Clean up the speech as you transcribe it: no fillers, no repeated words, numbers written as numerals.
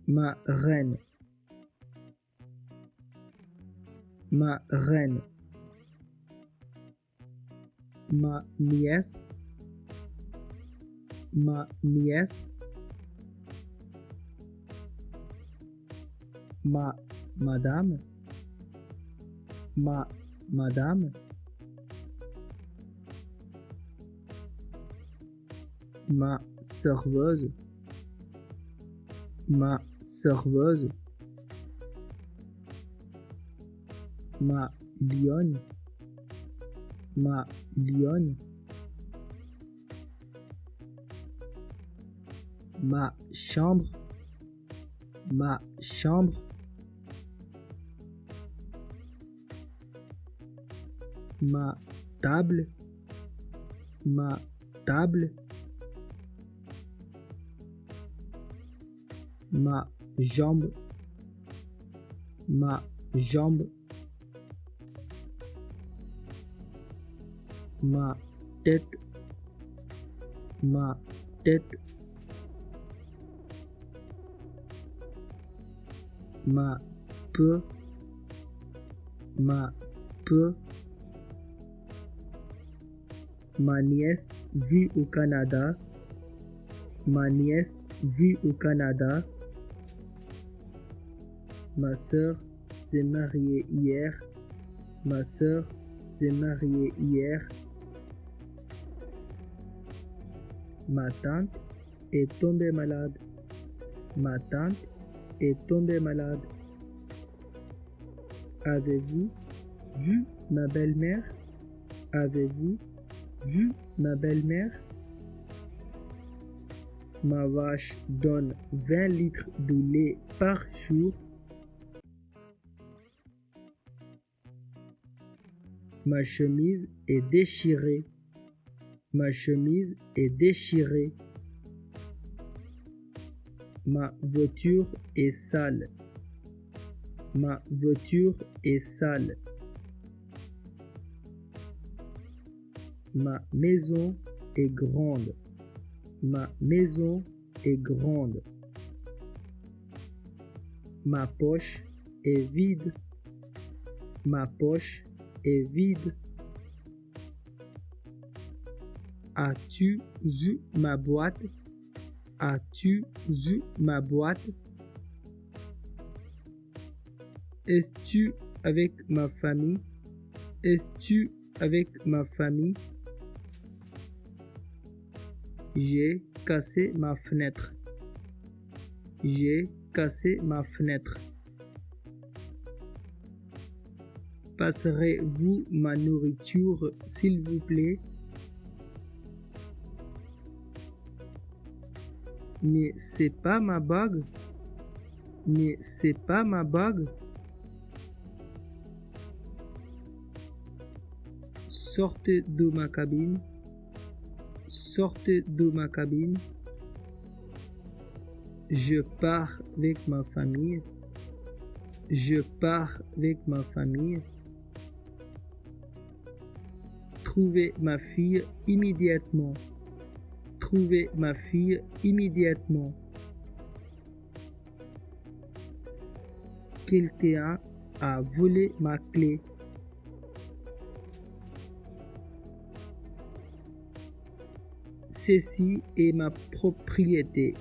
ma reine, ma reine, ma nièce, ma nièce, ma madame, ma madame, ma serveuse, ma serveuse, ma lionne, ma lionne, ma chambre, ma chambre, ma table, ma table, ma jambe, ma jambe, ma tête, ma tête, ma peau, ma peau, ma nièce vit au Canada, ma nièce vit au Canada, ma sœur s'est mariée hier, ma sœur s'est mariée hier, ma tante est tombée malade, ma tante est tombée malade. Avez-vous vu ma belle-mère? Avez-vous vu ma belle-mère? Ma vache donne 20 litres de lait par jour. Ma chemise est déchirée. Ma chemise est déchirée. Ma voiture est sale. Ma voiture est sale. Ma maison est grande. Ma maison est grande. Ma poche est vide. Ma poche est vide. As-tu vu ma boîte? As-tu vu ma boîte? Es-tu avec ma famille? Es-tu avec ma famille? J'ai cassé ma fenêtre. J'ai cassé ma fenêtre. Passerez-vous ma nourriture, s'il vous plaît? Mais c'est pas ma bague. Mais c'est pas ma bague. Sortez de ma cabine. Sortez de ma cabine. Je pars avec ma famille. Je pars avec ma famille. Trouvez ma fille immédiatement. Trouvez ma fille immédiatement. Quelqu'un a volé ma clé. Ceci est ma propriété.